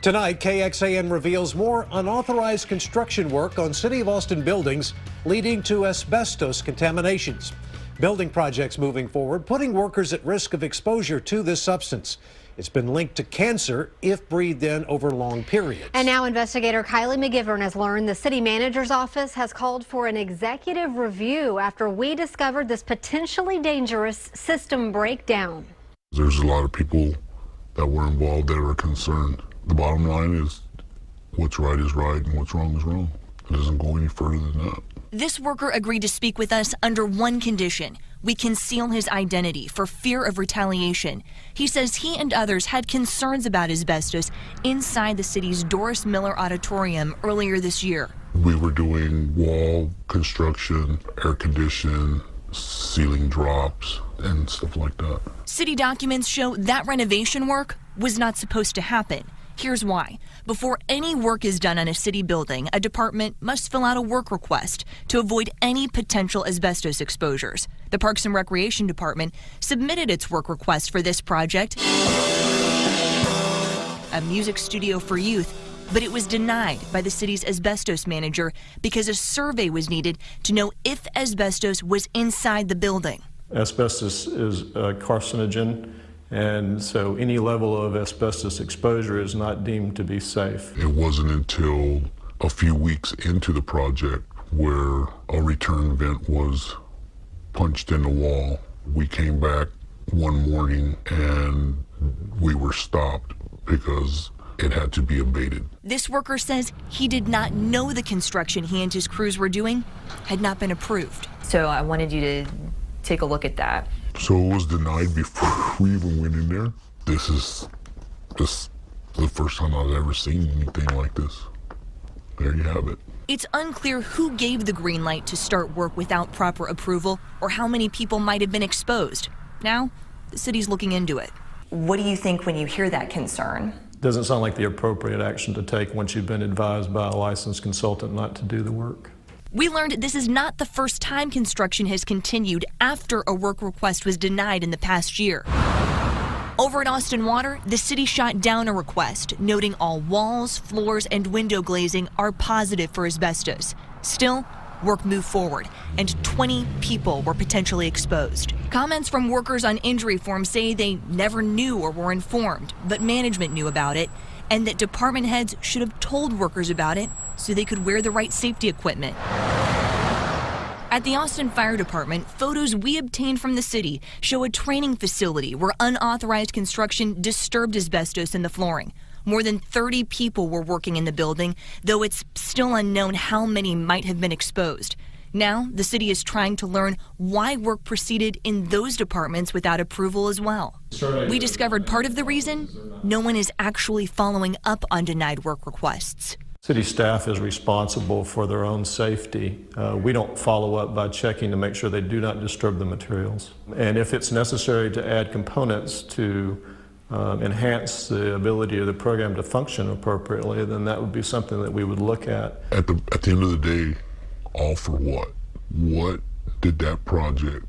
Tonight, KXAN reveals more unauthorized construction work on City of Austin buildings leading to asbestos contaminations. Building projects moving forward, putting workers at risk of exposure to this substance. It's been linked to cancer if breathed in over long periods. And now investigator Kylie McGivern has learned the city manager's office has called for an executive review after we discovered this potentially dangerous system breakdown. There's a lot of people that were involved that are concerned. The bottom line is what's right is right and what's wrong is wrong. It doesn't go any further than that. This worker agreed to speak with us under one condition. We conceal his identity for fear of retaliation. He says he and others had concerns about asbestos inside the city's Doris Miller Auditorium earlier this year. We were doing wall construction, air condition, ceiling drops, and stuff like that. City documents show that renovation work was not supposed to happen. Here's why. Before any work is done on a city building, a department must fill out a work request to avoid any potential asbestos exposures. The Parks and Recreation Department submitted its work request for this project, a music studio for youth, but it was denied by the city's asbestos manager because a survey was needed to know if asbestos was inside the building. Asbestos is a carcinogen, and so any level of asbestos exposure is not deemed to be safe. It wasn't until a few weeks into the project where a return vent was punched in the wall. We came back one morning and we were stopped because it had to be abated. This worker says he did not know the construction he and his crews were doing had not been approved. So I wanted you to take a look at that. So it was denied before we even went in there. This is the first time I've ever seen anything like this. There you have it. It's unclear who gave the green light to start work without proper approval or how many people might have been exposed. Now, the city's looking into it. What do you think when you hear that concern? Doesn't sound like the appropriate action to take once you've been advised by a licensed consultant not to do the work. We learned this is not the first time construction has continued after a work request was denied in the past year. Over at Austin Water, the city shot down a request, noting all walls, floors, and window glazing are positive for asbestos. Still, work moved forward, and 20 people were potentially exposed. Comments from workers on injury forms say they never knew or were informed, but management knew about it, and that department heads should have told workers about it so they could wear the right safety equipment. At the Austin Fire Department, photos we obtained from the city show a training facility where unauthorized construction disturbed asbestos in the flooring. More than 30 people were working in the building, though it's still unknown how many might have been exposed. Now, the city is trying to learn why work proceeded in those departments without approval as well. We discovered part of the reason: no one is actually following up on denied work requests. City staff is responsible for their own safety. We don't follow up by checking to make sure they do not disturb the materials. And if it's necessary to add components to enhance the ability of the program to function appropriately, then that would be something that we would look at. At the end of the day, all for what? What did that project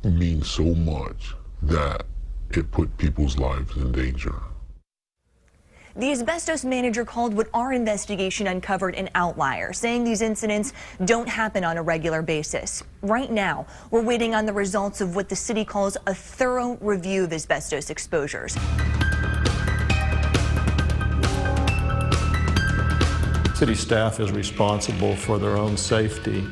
mean so much that it put people's lives in danger? The asbestos manager called what our investigation uncovered an outlier, saying these incidents don't happen on a regular basis. Right now, we're waiting on the results of what the city calls a thorough review of asbestos exposures. City staff is responsible for their own safety.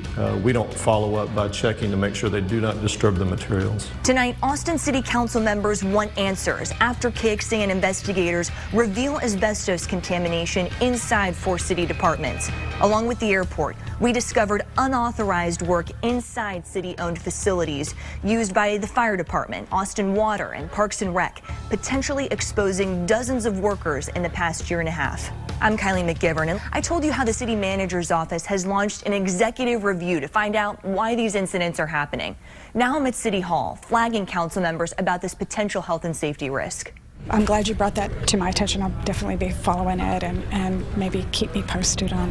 We don't follow up by checking to make sure they do not disturb the materials. Tonight, Austin City Council members want answers after KXAN investigators reveal asbestos contamination inside 4 city departments. Along with the airport, we discovered unauthorized work inside city-owned facilities used by the fire department, Austin Water, and Parks and Rec, potentially exposing dozens of workers in the past year and a half. I'm Kylie McGivern, and I told you how the city manager's office has launched an executive review to find out why these incidents are happening. Now I'm at City Hall, flagging council members about this potential health and safety risk. I'm glad you brought that to my attention. I'll definitely be following it and maybe keep me posted on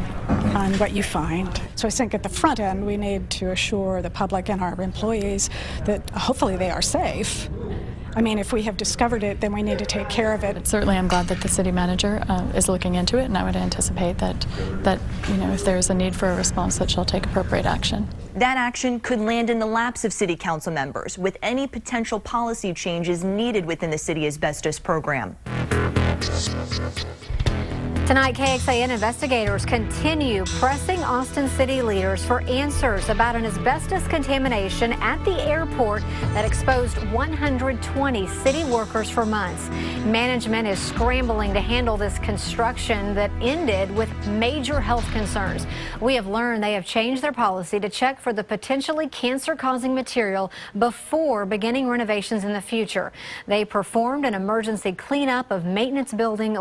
what you find. So I think at the front end, we need to assure the public and our employees that hopefully they are safe I mean, if we have discovered it, then we need to take care of it. Certainly, I'm glad that the city manager is looking into it, and I would anticipate that if there is a need for a response, that she'll take appropriate action. That action could land in the laps of city council members, with any potential policy changes needed within the city asbestos program. Tonight, KXAN investigators continue pressing Austin city leaders for answers about an asbestos contamination at the airport that exposed 120 city workers for months. Management is scrambling to handle this construction that ended with major health concerns. We have learned they have changed their policy to check for the potentially cancer-causing material before beginning renovations in the future. They performed an emergency cleanup of the maintenance building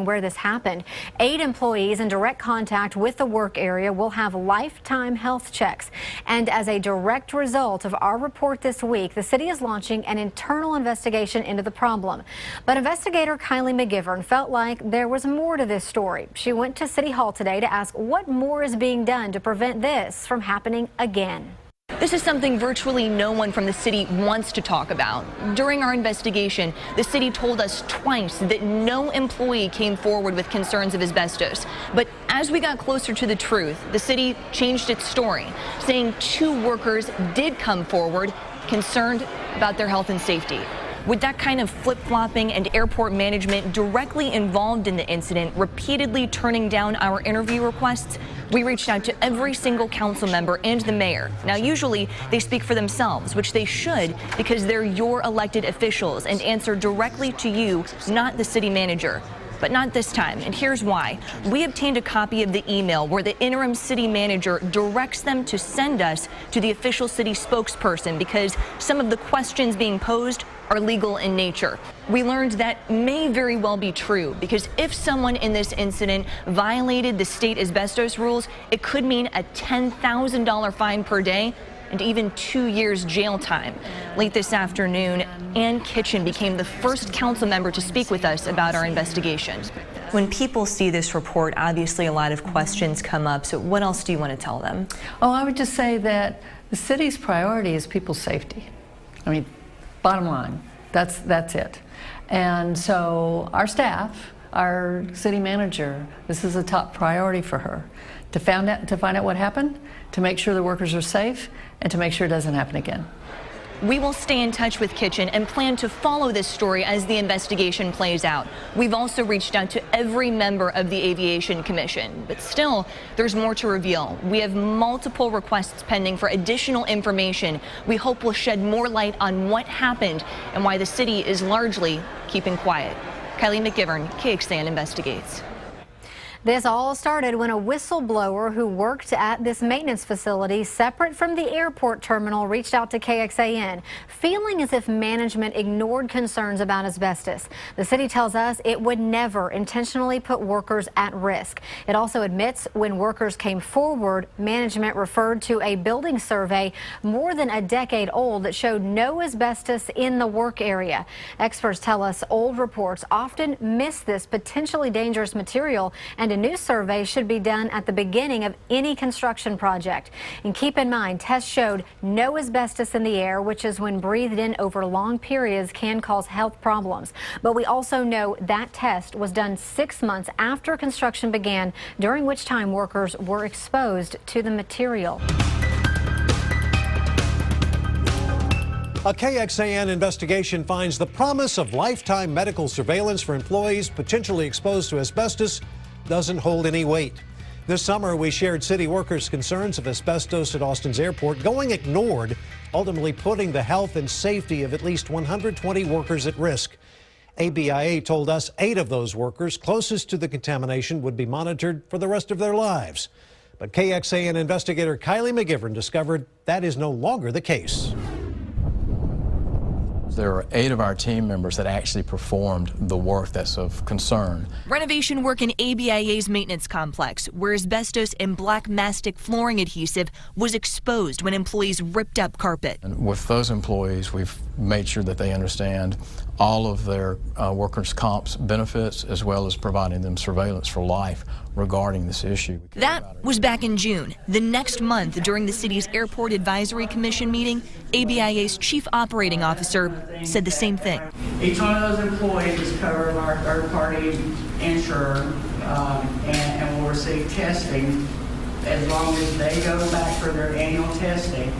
where this happened. 8 employees in direct contact with the work area will have lifetime health checks. And as a direct result of our report this week, the city is launching an internal investigation into the problem. But investigator Kylie McGivern felt like there was more to this story. She went to City Hall today to ask what more is being done to prevent this from happening again. This is something virtually no one from the city wants to talk about. During our investigation, the city told us twice that no employee came forward with concerns of asbestos. But as we got closer to the truth, the city changed its story, saying 2 workers did come forward concerned about their health and safety. With that kind of flip-flopping and airport management directly involved in the incident repeatedly turning down our interview requests, we reached out to every single council member and the mayor. Now, usually they speak for themselves, which they should, because they're your elected officials and answer directly to you, not the city manager. But not this time, and here's why. We obtained a copy of the email where the interim city manager directs them to send us to the official city spokesperson because some of the questions being posed are legal in nature. We learned that may very well be true because if someone in this incident violated the state asbestos rules, it could mean a $10,000 fine per day and even 2 years jail time. Late this afternoon, Ann Kitchen became the first council member to speak with us about our investigation. When people see this report, obviously a lot of questions come up. So what else do you want to tell them? Oh, I would just say that the city's priority is people's safety. I mean, bottom line, that's it. And so our staff, our city manager, this is a top priority for her to find out what happened, to make sure the workers are safe, and to make sure it doesn't happen again. We will stay in touch with Kitchen and plan to follow this story as the investigation plays out. We've also reached out to every member of the Aviation Commission, but still, there's more to reveal. We have multiple requests pending for additional information we hope will shed more light on what happened and why the city is largely keeping quiet. Kylie McGivern, KXAN Investigates. This all started when a whistleblower who worked at this maintenance facility separate from the airport terminal reached out to KXAN, feeling as if management ignored concerns about asbestos. The city tells us it would never intentionally put workers at risk. It also admits when workers came forward, management referred to a building survey more than a decade old that showed no asbestos in the work area. Experts tell us old reports often miss this potentially dangerous material, and a new survey should be done at the beginning of any construction project. And keep in mind, tests showed no asbestos in the air, which is when breathed in over long periods can cause health problems. But we also know that test was done 6 months after construction began, during which time workers were exposed to the material. A KXAN investigation finds the promise of lifetime medical surveillance for employees potentially exposed to asbestos doesn't hold any weight. This summer, we shared city workers' concerns of asbestos at Austin's airport going ignored, ultimately putting the health and safety of at least 120 workers at risk. ABIA told us 8 of those workers closest to the contamination would be monitored for the rest of their lives. But KXAN investigator Kylie McGivern discovered that is no longer the case. There are 8 of our team members that actually performed the work that's of concern. Renovation work in ABIA's maintenance complex, where asbestos and black mastic flooring adhesive was exposed when employees ripped up carpet. And with those employees, we've made sure that they understand all of their workers' comp's benefits, as well as providing them surveillance for life regarding this issue. That was back in June. The next month, during the city's Airport Advisory Commission meeting, ABIA's Chief Operating Officer said the same thing. Each one of those employees is covered by our third-party insurer and will receive testing as long as they go back for their annual testing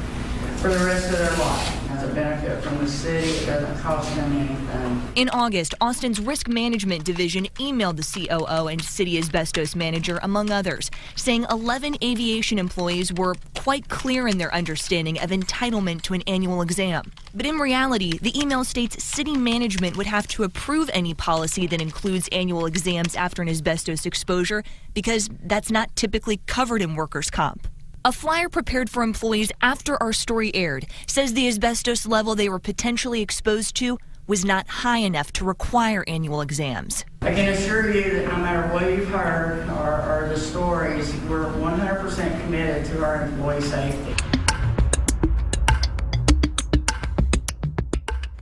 for the rest of their life. As a benefit from the city, it doesn't cost them anything. In August, Austin's Risk Management Division emailed the COO and city asbestos manager, among others, saying 11 aviation employees were quite clear in their understanding of entitlement to an annual exam. But in reality, the email states city management would have to approve any policy that includes annual exams after an asbestos exposure because that's not typically covered in workers' comp. A flyer prepared for employees after our story aired says the asbestos level they were potentially exposed to was not high enough to require annual exams. I can assure you that no matter what you've heard or the stories, we're 100% committed to our employee safety.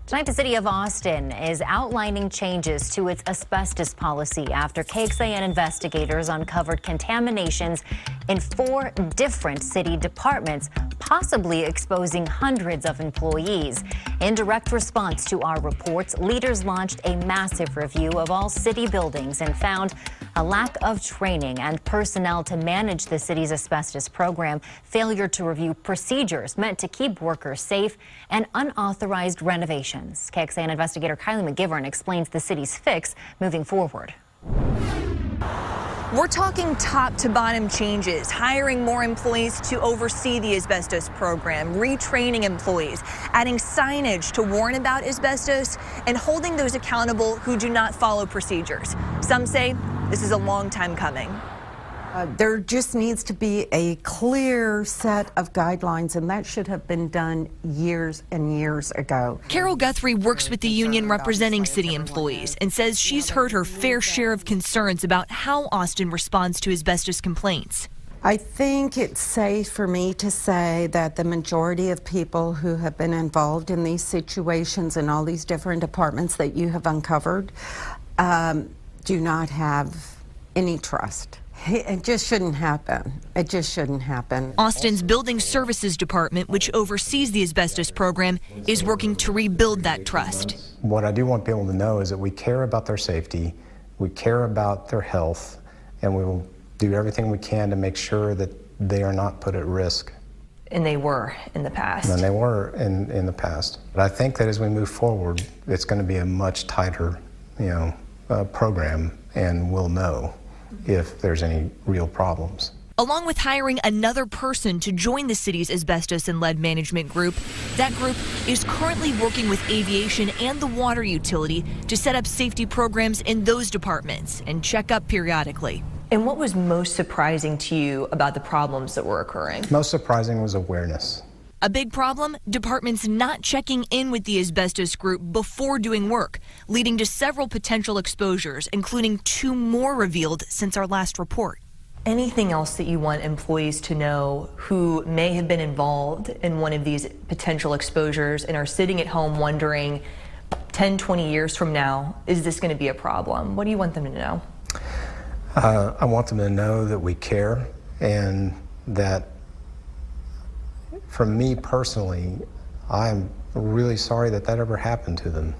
Tonight, the city of Austin is outlining changes to its asbestos policy after KXAN investigators uncovered contaminations in 4 different city departments, possibly exposing hundreds of employees. In direct response to our reports, leaders launched a massive review of all city buildings and found a lack of training and personnel to manage the city's asbestos program, failure to review procedures meant to keep workers safe, and unauthorized renovations. KXAN investigator Kylie McGivern explains the city's fix moving forward. We're talking top to bottom changes, hiring more employees to oversee the asbestos program, retraining employees, adding signage to warn about asbestos, and holding those accountable who do not follow procedures. Some say this is a long time coming. There just needs to be a clear set of guidelines, and that should have been done years and years ago. Carol Guthrie works with the union representing city employees and says she's heard her fair share of concerns about how Austin responds to asbestos complaints. I think it's safe for me to say that the majority of people who have been involved in these situations in all these different departments that you have uncovered do not have any trust. It just shouldn't happen. It just shouldn't happen. Austin's Building Services Department, which oversees the asbestos program, is working to rebuild that trust. What I do want people to know is that we care about their safety, we care about their health, and we will do everything we can to make sure that they are not put at risk. And they were in the past. And they were in the past. But I think that as we move forward, it's going to be a much tighter, program, and we'll know if there's any real problems. Along with hiring another person to join the city's asbestos and lead management group, that group is currently working with aviation and the water utility to set up safety programs in those departments and check up periodically. And what was most surprising to you about the problems that were occurring? Most surprising was awareness. A big problem, departments not checking in with the asbestos group before doing work, leading to several potential exposures, including 2 more revealed since our last report. Anything else that you want employees to know who may have been involved in one of these potential exposures and are sitting at home wondering 10, 20 years from now, is this going to be a problem? What do you want them to know? I want them to know that we care, and that for me personally, I'm really sorry that ever happened to them.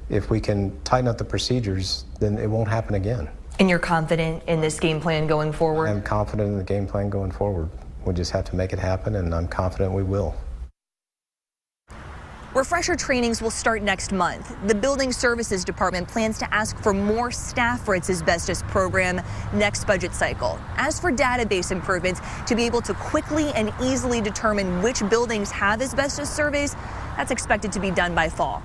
If we can tighten up the procedures, then it won't happen again. And you're confident in this game plan going forward? I'm confident in the game plan going forward. We just have to make it happen, and I'm confident we will. Refresher trainings will start next month. The Building Services Department plans to ask for more staff for its asbestos program next budget cycle. As for database improvements, to be able to quickly and easily determine which buildings have asbestos surveys, that's expected to be done by fall.